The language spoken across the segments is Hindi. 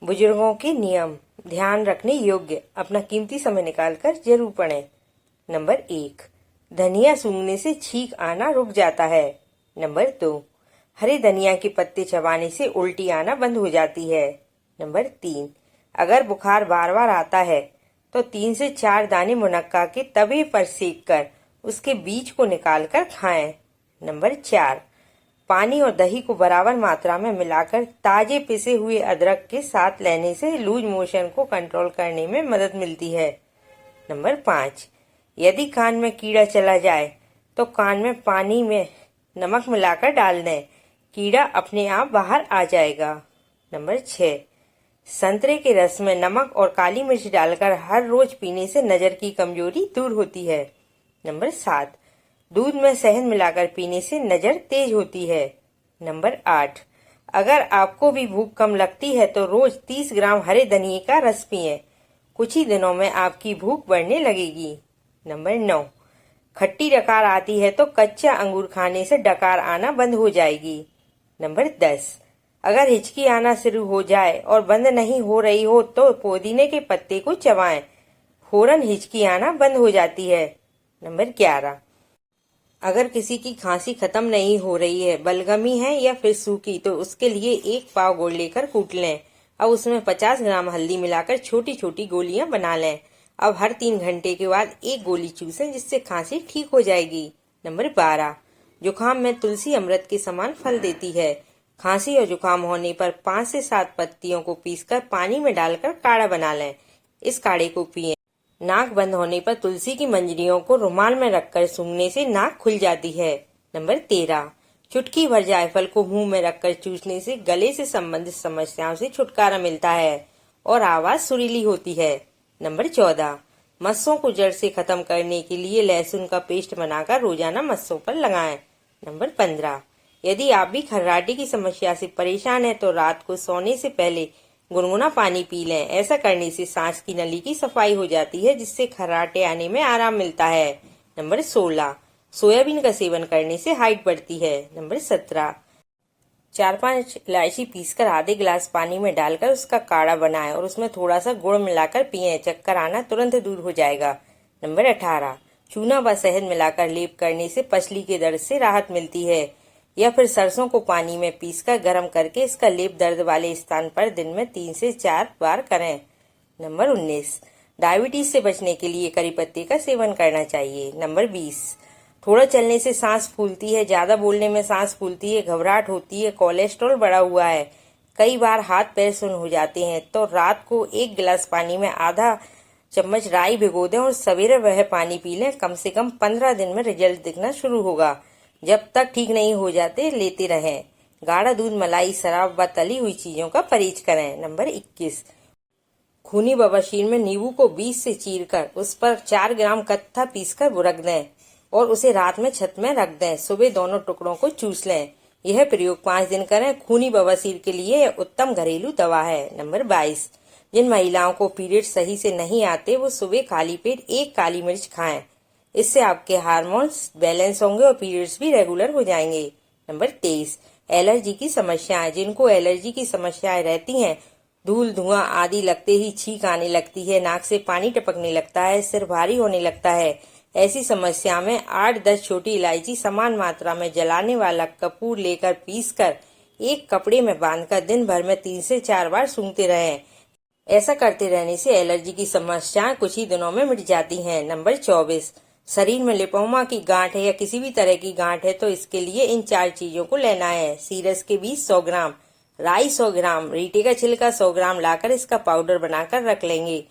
बुजुर्गों के नियम ध्यान रखने योग्य, अपना कीमती समय निकालकर जरूर पढ़ें। नंबर 1, धनिया सूंघने से छींक आना रुक जाता है। नंबर 2, हरे धनिया के पत्ते चबाने से उल्टी आना बंद हो जाती है। नंबर 3, अगर बुखार बार बार आता है तो 3 से 4 दाने मुनक्का के तवे पर सेक कर उसके बीज को निकाल कर खाएं। नंबर 4, पानी और दही को बराबर मात्रा में मिलाकर ताजे पिसे हुए अदरक के साथ लेने से लूज मोशन को कंट्रोल करने में मदद मिलती है। नंबर 5, यदि कान में कीड़ा चला जाए तो कान में पानी में नमक मिलाकर डाल दें, कीड़ा अपने आप बाहर आ जाएगा। नंबर 6, संतरे के रस में नमक और काली मिर्च डालकर हर रोज पीने से नजर की कमजोरी दूर होती है। नंबर 7, दूध में शहद मिलाकर पीने से नजर तेज होती है। नंबर 8, अगर आपको भी भूख कम लगती है तो रोज 30 ग्राम हरे धनिये का रस पिएं, कुछ ही दिनों में आपकी भूख बढ़ने लगेगी। नंबर 9, खट्टी डकार आती है तो कच्चा अंगूर खाने से डकार आना बंद हो जाएगी। नंबर 10, अगर हिचकी आना शुरू हो जाए और बंद नहीं हो रही हो तो पुदीने के पत्ते को चबाएं, फौरन हिचकी आना बंद हो जाती है। नंबर 11, अगर किसी की खांसी खत्म नहीं हो रही है, बलगमी है या फिर सूखी, तो उसके लिए 1 पाव गुड़ लेकर कूट लें। अब उसमें 50 ग्राम हल्दी मिलाकर छोटी छोटी गोलियां बना लें। अब हर 3 घंटे के बाद 1 गोली चूसें, जिससे खांसी ठीक हो जाएगी। नंबर 12, जुकाम में तुलसी अमृत के समान फल देती है। खांसी और जुकाम होने पर 5 से 7 पत्तियों को पीसकर पानी में डालकर काढ़ा बना लें। इस काढ़े को पिएं। नाक बंद होने पर तुलसी की मंजरियों को रुमाल में रखकर सूंघने से नाक खुल जाती है। नंबर 13, चुटकी भर जायफल को मुंह में रखकर चूसने से गले से संबंधित समस्याओं से छुटकारा मिलता है और आवाज सुरीली होती है। नंबर 14, मस्सों को जड़ से खत्म करने के लिए लहसुन का पेस्ट बनाकर रोजाना मस्सों पर लगाएं। नंबर 15, यदि आप भी खर्राटे की समस्या से परेशान हैं तो रात को सोने से पहले गुनगुना पानी पी लें। ऐसा करने से सांस की नली की सफाई हो जाती है, जिससे खर्राटे आने में आराम मिलता है। नंबर 16, सोयाबीन का सेवन करने से हाइट बढ़ती है। नंबर 17, 4-5 इलायची पीसकर आधे गिलास पानी में डालकर उसका काढ़ा बनाएं और उसमें थोड़ा सा गुड़ मिलाकर पिएं, चक्कर आना तुरंत दूर हो जाएगा। नंबर 18, चूना व शहद मिलाकर लेप करने से पसली के दर्द से राहत मिलती है, या फिर सरसों को पानी में पीसकर गर्म करके इसका लेप दर्द वाले स्थान पर दिन में 3 से 4 बार करें। नंबर 19, डायबिटीज से बचने के लिए करी पत्ते का सेवन करना चाहिए। नंबर 20, थोड़ा चलने से सांस फूलती है, ज्यादा बोलने में सांस फूलती है, घबराहट होती है, कोलेस्ट्रॉल बढ़ा हुआ है, कई बार हाथ पैर सुन्न हो जाते हैं, तो रात को 1 गिलास पानी में आधा चम्मच राई भिगो दें और सवेरे वह पानी पी लें। कम से कम 15 दिन में रिजल्ट दिखना शुरू होगा। जब तक ठीक नहीं हो जाते लेते रहें। गाढ़ा दूध, मलाई, शराब व तली हुई चीजों का परहेज करें। नंबर 21, खूनी बवासीर में नींबू को बीच से चीरकर उस पर 4 ग्राम कत्था पीसकर बुरक दें और उसे रात में छत में रख दें। सुबह दोनों टुकड़ों को चूस लें। यह प्रयोग 5 दिन करें। खूनी बवासीर के लिए यह उत्तम घरेलू दवा है। नंबर 22, जिन महिलाओं को पीरियड सही से नहीं आते वो सुबह खाली पेट 1 काली मिर्च खाएं। इससे आपके हार्मोन्स बैलेंस होंगे और पीरियड्स भी रेगुलर हो जाएंगे। नंबर 23, एलर्जी की समस्याएं। जिनको एलर्जी की समस्याएं रहती हैं, धूल धुआं आदि लगते ही छींक आने लगती है, नाक से पानी टपकने लगता है, सिर भारी होने लगता है, ऐसी समस्या में 8-10 छोटी इलायची समान मात्रा में जलाने वाला कपूर लेकर पीसकर एक कपड़े में बांधकर दिन भर में 3 से 4 बार सूंघते रहें। ऐसा करते रहने से एलर्जी की समस्याएं कुछ ही दिनों में मिट जाती हैं। नंबर 24, शरीर में लिपोमा की गांठ है या किसी भी तरह की गांठ है तो इसके लिए इन 4 चीजों को लेना है। सीरस के बीज 100 ग्राम, राई 100 ग्राम, रीठे का छिलका 100 ग्राम लाकर इसका पाउडर बनाकर रख लेंगे।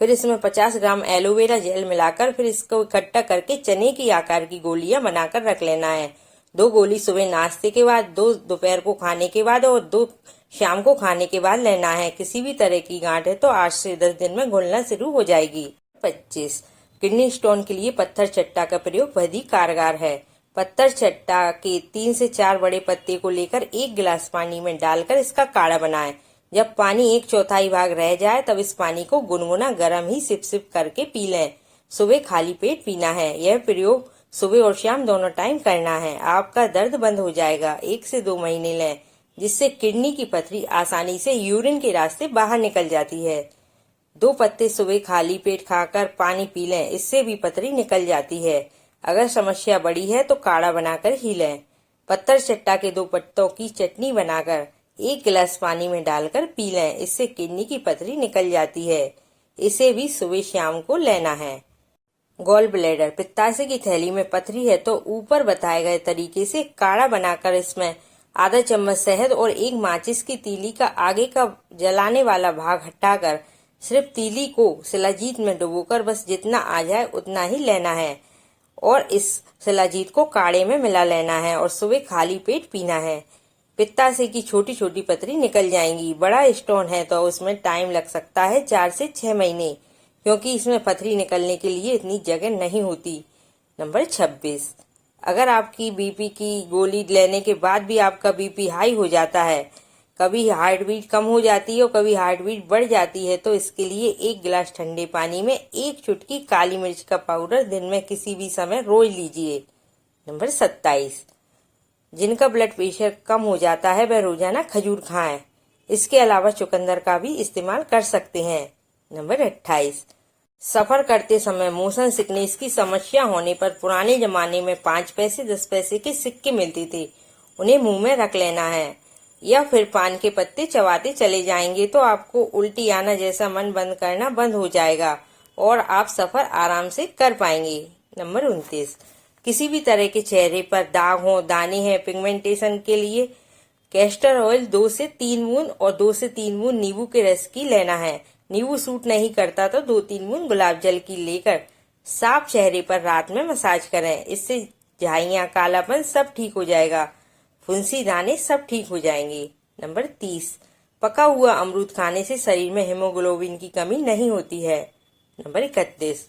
फिर इसमें 50 ग्राम एलोवेरा जेल मिलाकर फिर इसको इकट्ठा करके चने की आकार की गोलियां बनाकर रख लेना है। 2 गोली सुबह नाश्ते के बाद, 2 दोपहर को खाने के बाद और 2 शाम को खाने के बाद लेना है। किसी भी तरह की गांठ है तो 8 से 10 दिन में घुलना शुरू हो जाएगी। 25, किडनी स्टोन के लिए पत्थर चट्टा का प्रयोग बहुत ही कारगर है। पत्थर चट्टा के 3 से 4 बड़े पत्ते को लेकर 1 गिलास पानी में डालकर इसका काढ़ा बनाएं। जब पानी 1/4 भाग रह जाए तब इस पानी को गुनगुना गर्म ही सिप सिप करके पी लें। सुबह खाली पेट पीना है। यह प्रयोग सुबह और शाम दोनों टाइम करना है। आपका दर्द बंद हो जाएगा। 1 से 2 महीने लें। जिससे किडनी की पथरी आसानी से यूरिन के रास्ते बाहर निकल जाती है। 2 पत्ते सुबह खाली पेट खाकर पानी पी लें, इससे भी पथरी निकल जाती है। अगर समस्या बड़ी है तो काढ़ा बनाकर ही लें। पत्थर चट्टा के 2 पत्तों की चटनी बनाकर 1 गिलास पानी में डालकर पी लें, इससे किडनी की पथरी निकल जाती है। इसे भी सुबह शाम को लेना है। गॉल ब्लैडर पित्ताशय की थैली में पथरी है तो ऊपर बताए गए तरीके से काढ़ा बनाकर इसमें आधा चम्मच शहद और 1 माचिस की तीली का आगे का जलाने वाला भाग हटाकर सिर्फ तीली को शिलाजीत में डुबोकर बस जितना आ जाए उतना ही लेना है और इस शिलाजीत को काढ़े में मिला लेना है और सुबह खाली पेट पीना है। पित्ताशय की छोटी छोटी पथरी निकल जाएंगी। बड़ा स्टोन है तो उसमें टाइम लग सकता है 4 से 6 महीने, क्योंकि इसमें पथरी निकलने के लिए इतनी जगह नहीं होती। नंबर 26, अगर आपकी बीपी की गोली लेने के बाद भी आपका बीपी हाई हो जाता है, कभी हार्ट बीट कम हो जाती है और कभी हार्ट बीट बढ़ जाती है, तो इसके लिए 1 गिलास ठंडे पानी में 1 चुटकी काली मिर्च का पाउडर दिन में किसी भी समय रोज लीजिए। नंबर 27, जिनका ब्लड प्रेशर कम हो जाता है वह रोजाना खजूर खाएं। इसके अलावा चुकंदर का भी इस्तेमाल कर सकते हैं। नंबर 28, सफर करते समय मोशन सिकनेस की समस्या होने पर पुराने जमाने में 5 पैसे 10 पैसे के सिक्के मिलते थे, उन्हें मुंह में रख लेना है या फिर पान के पत्ते चबाते चले जाएंगे तो आपको उल्टी आना जैसा मन बंद करना बंद हो जाएगा और आप सफर आराम से कर पाएंगे। नंबर 29, किसी भी तरह के चेहरे पर दाग हो, दाने हैं, पिगमेंटेशन के लिए कैस्टर ऑयल 2 से 3 बूंद और 2 से 3 बूंद नींबू के रस की लेना है। नींबू सूट नहीं करता तो 2-3 बूंद गुलाब जल की लेकर साफ चेहरे पर रात में मसाज करें। इससे झाइयां, कालापन सब ठीक हो जाएगा, फुंसी, दाने सब ठीक हो जाएंगे। नंबर 30, पका हुआ अमरूद खाने से शरीर में हेमोग्लोबिन की कमी नहीं होती है। नंबर 31,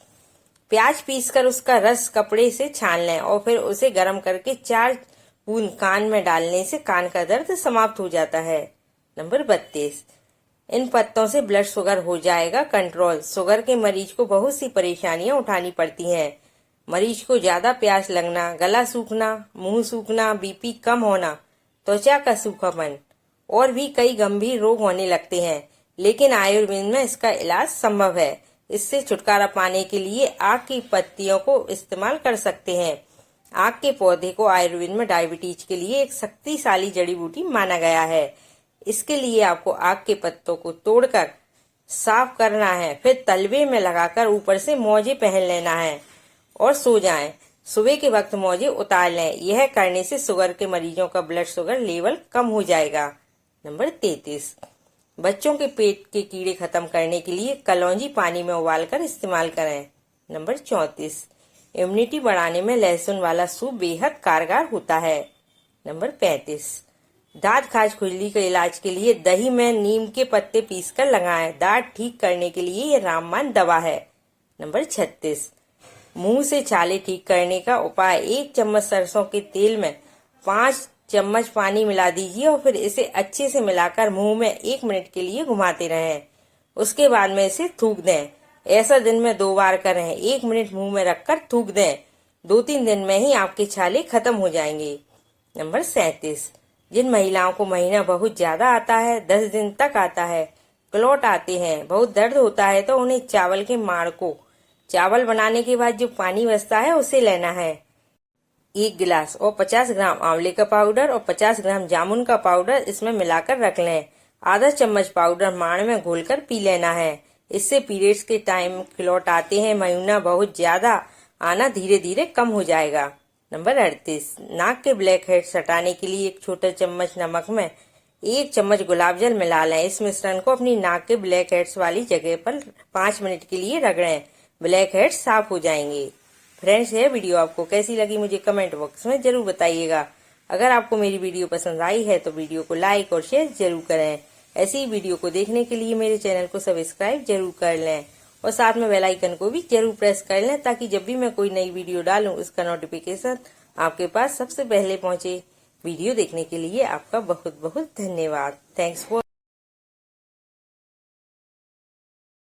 प्याज पीसकर उसका रस कपड़े से छान लें और फिर उसे गर्म करके 4 बूंद कान में डालने से कान का दर्द समाप्त हो जाता है। नंबर 32, इन पत्तों से ब्लड शुगर हो जाएगा कंट्रोल। शुगर के मरीज को बहुत सी परेशानियां उठानी पड़ती हैं। मरीज को ज्यादा प्यास लगना, गला सूखना, मुंह सूखना, बीपी कम होना, त्वचा का सूखापन और भी कई गंभीर रोग होने लगते हैं, लेकिन आयुर्वेद में इसका इलाज संभव है। इससे छुटकारा पाने के लिए आक की पत्तियों को इस्तेमाल कर सकते हैं। आक के पौधे को आयुर्वेद में डायबिटीज के लिए एक शक्तिशाली जड़ी बूटी माना गया है। इसके लिए आपको आक के पत्तों को तोड़कर साफ करना है, फिर तलवे में लगाकर ऊपर से मोजे पहन लेना है और सो जाएं। सुबह के वक्त मोजे उतार लें। यह करने से शुगर के मरीजों का ब्लड शुगर लेवल कम हो जाएगा। नंबर 33, बच्चों के पेट के कीड़े खत्म करने के लिए कलौंजी पानी में उबालकर इस्तेमाल करें। नंबर 34, इम्यूनिटी बढ़ाने में लहसुन वाला सूप बेहद कारगर होता है। नंबर 35, दांत खाज खुजली के इलाज के लिए दही में नीम के पत्ते पीसकर लगाएं। दांत ठीक करने के लिए ये रामबाण दवा है। नंबर 36, मुंह से छाले ठीक करने का उपाय, 1 चम्मच सरसों के तेल में 5 चम्मच पानी मिला दीजिए और फिर इसे अच्छे से मिलाकर मुंह में 1 मिनट के लिए घुमाते रहें। उसके बाद में इसे थूक दें। ऐसा दिन में 2 बार करें। 1 मिनट मुंह में रखकर थूक दें। 2-3 दिन में ही आपके छाले खत्म हो जाएंगे। नंबर 37, जिन महिलाओं को महीना बहुत ज्यादा आता है, 10 दिन तक आता है, क्लॉट आते हैं, बहुत दर्द होता है, तो उन्हें चावल के माड़ को चावल बनाने के बाद जो पानी बचता है उसे लेना है। 1 गिलास और 50 ग्राम आंवले का पाउडर और 50 ग्राम जामुन का पाउडर इसमें मिलाकर रख लें। आधा चम्मच पाउडर माड़ में घोलकर पी लेना है। इससे पीरियड्स के टाइम क्लॉट आते हैं, महीना बहुत ज्यादा आना धीरे धीरे कम हो जाएगा। नंबर 38, नाक के ब्लैक हेड्स हटाने के लिए 1 छोटा चम्मच नमक में 1 चम्मच गुलाब जल मिला लें। इस मिश्रण को अपनी नाक के ब्लैक हेड्स वाली जगह पर 5 मिनट के लिए रगड़ें। ब्लैक हेड्स साफ हो जाएंगे। फ्रेंड्स, यह वीडियो आपको कैसी लगी मुझे कमेंट बॉक्स में जरूर बताइएगा। अगर आपको मेरी वीडियो पसंद आई है तो वीडियो को लाइक और शेयर जरूर करें। ऐसी ही वीडियो को देखने के लिए मेरे चैनल को सब्सक्राइब जरूर कर लें और साथ में बेल आइकन को भी जरूर प्रेस कर लें, ताकि जब भी मैं कोई नई वीडियो डालूं उसका नोटिफिकेशन आपके पास सबसे पहले पहुंचे। वीडियो देखने के लिए आपका बहुत बहुत धन्यवाद। Thanks for